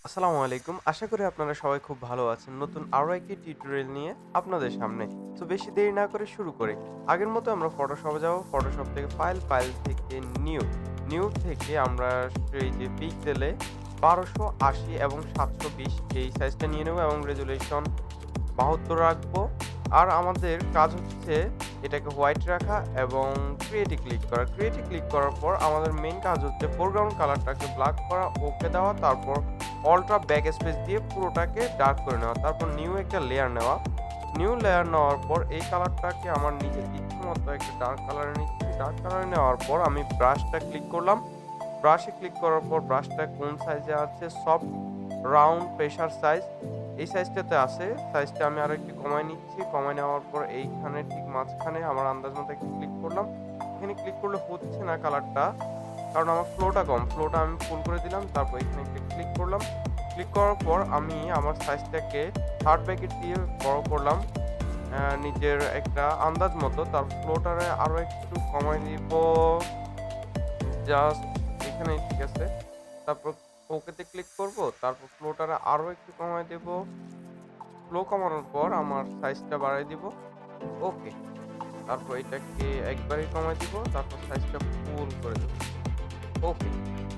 আসসালামু আলাইকুম। আশা করি আপনারা সবাই খুব ভালো আছেন। নতুন আরো একটি টিউটোরিয়াল নিয়ে আপনাদের সামনে। তো বেশি দেরি না করে শুরু করি। আগের মতো আমরা ফটোশপে যাব। ফটোশপ থেকে ফাইল থেকে নিউ। নিউ থেকে আমরা এই যে পিক্সেলে 1280 এবং 720 এই সাইজটা নিয়ে নেব এবং রেজোলিউশন ৭২ রাখবো। আর আমাদের কাজ হচ্ছে এটাকে হোয়াইট রাখা এবং ক্রিয়েট এ ক্লিক করা। ক্রিয়েট এ ক্লিক করার পর আমাদের মেইন কাজ হচ্ছে ফোরগ্রাউন্ড কালারটাকে ব্ল্যাক করা, ওকে দেওয়া, তারপর অল্ট্রা ব্যাক স্পেস দিয়ে পুরোটাকে ডার্ক করে নেওয়া। তারপর নিউ একটা লেয়ার নেওয়া। নিউ লেয়ার নেওয়ার পর এই কালারটাকে আমার নিজের ইচ্ছেমতো একটা ডার্ক কালারে নিচ্ছি। ডার্ক কালারে নেওয়ার পর আমি ব্রাশটা ক্লিক করলাম। ব্রাশে ক্লিক করার পর ব্রাশটা কোন সাইজে আছে? সফট, রাউন্ড, প্রেসার সাইজ এই সাইজটাতে আছে। সাইজটা আমি আরো একটু কমায় নিচ্ছি। কমায় নেওয়ার পর এইখানে ঠিক মাঝখানে আমার আন্দাজ মতো একটু ক্লিক করলাম। এখানে ক্লিক করলে হচ্ছে না কালারটা, কারণ আমার ফ্লোটা কম। ফ্লোটা আমি ফুল করে দিলাম। তারপর এখানে একটা ক্লিক করলাম। ক্লিক করার পর আমি আমার সাইজটাকে থার্ড ব্র্যাকেট দিয়ে বড় করলাম নিজের একটা আন্দাজ মতো। তার ফ্লোটারে আরো একটু কমায় দিব, জাস্ট এখানেই ঠিক আছে। তারপর ওকেতে ক্লিক করব। তারপর ফ্লোটারে আরো একটু কমায় দেব। ফ্লো কমানোর পর আমার সাইজটা বাড়ায় দিব। ওকে। তারপর এটাকে একবারেই কমায় দিব। তারপর সাইজটা ফুল করে দেব। ওকে।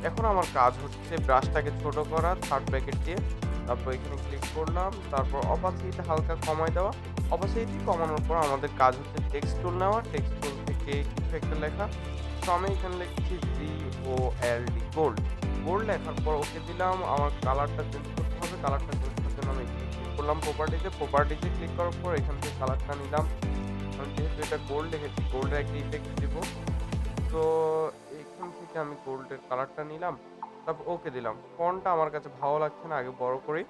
এখন আমার কাজ হচ্ছে ব্রাশটাকে ছোট করা থার্ড ব্র্যাকেট দিয়ে। তারপর এখানে ক্লিক করলাম। তারপর অপাসিটিটা হালকা কমায় দেওয়া। অপাসিটি কমানোর পর আমাদের কাজ হচ্ছে টেক্সট টুল নেওয়া। টেক্সট টুল থেকে কিছু একটা লেখা। তো আমি এখানে লিখছি GOLD, গোল্ড। গোল্ড লেখার পর ওকে দিলাম। আমার কালারটা চেঞ্জ করতে হবে। কালারটা চেঞ্জ করার জন্য আমি এখানে ক্লিক করলাম প্রপার্টিতে। প্রপার্টিতে ক্লিক করার পর এখান থেকে কালারটা নিলাম। আমি যেহেতু এটা গোল্ড লিখেছি, গোল্ডের একটা ইফেক্ট দিব। তো এখান থেকে আমি গোল্ডের কালারটা নিলাম। তারপর ওকে দিলাম। ফন্টটা আমার কাছে ভালো লাগছে না, আগে বড় করি।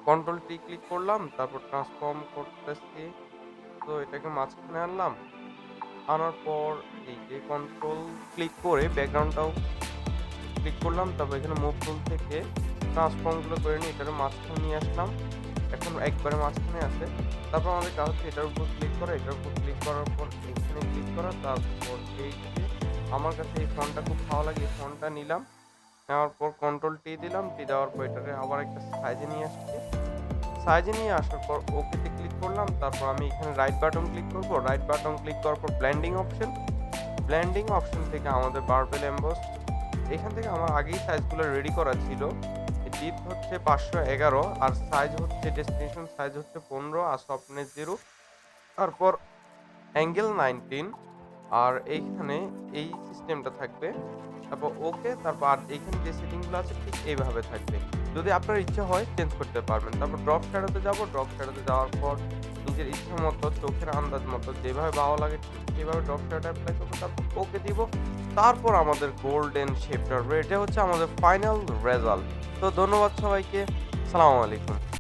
কন্ট্রোল টি ক্লিক করলাম। তারপর ট্রান্সফর্ম করতেছি। তো এটাকে মাঝখানে আনলাম। আনার পর এই যে কন্ট্রোল ক্লিক করে ব্যাকগ্রাউন্ডটাও ক্লিক করলাম। তারপর এখানে মুভ টুল থেকে ট্রান্সফর্ম গুলো করে নিয়ে এটাকে মাঝখানে নিয়ে আসলাম। এখন একবারে মাঝখানে আছে। তারপর আমাদের কাজ হচ্ছে এটার উপর ক্লিক করা। এটার উপর ক্লিক করার পর এখানে ক্লিক করা। তারপর এই যে আমার কাছে এই ফন্টটা খুব ভালো লাগে, এই ফন্টটা নিলাম। নেওয়ার পর কন্ট্রোল টি দিলাম। টি দেওয়ার পর এটাকে আবার একটা সাইজে নিয়ে আসছি। সাইজে নিয়ে আসার পর ওকেতে ক্লিক করলাম। তারপর আমি এখানে রাইট বাটন ক্লিক করব। রাইট বাটন ক্লিক করার পর ব্লেন্ডিং অপশন। ব্লেন্ডিং অপশন থেকে আমাদের বারবেল এমবস, এখান থেকে আমার আগেই সাইজগুলো রেডি করা ছিল। ডিপথ হচ্ছে 511 আর সাইজ হচ্ছে ডেস্টিনেশন সাইজ হচ্ছে 15 আর সফটনেস 0। তারপর অ্যাঙ্গেল 19 আর এইখানে এই সিস্টেমটা থাকবে। তারপর ওকে। তারপর আর এইখানে যে সেটিংগুলো আছে ঠিক এইভাবে থাকবে। যদি আপনার ইচ্ছা হয় চেঞ্জ করতে পারবেন। তারপর ড্রপ শ্যাডোতে যাব। ড্রপ শ্যাডোতে যাওয়ার পর নিজের ইচ্ছা মতো চোখের আন্দাজ মতো যেভাবে ভালো লাগে ঠিক সেইভাবে ড্রপ শ্যাডো অ্যাপ্লাই করবো। তারপর ওকে দিব। তারপর আমাদের গোল্ডেন শেপটা, এটা হচ্ছে আমাদের ফাইনাল রেজাল্ট। তো ধন্যবাদ সবাইকে। সালামু আলাইকুম।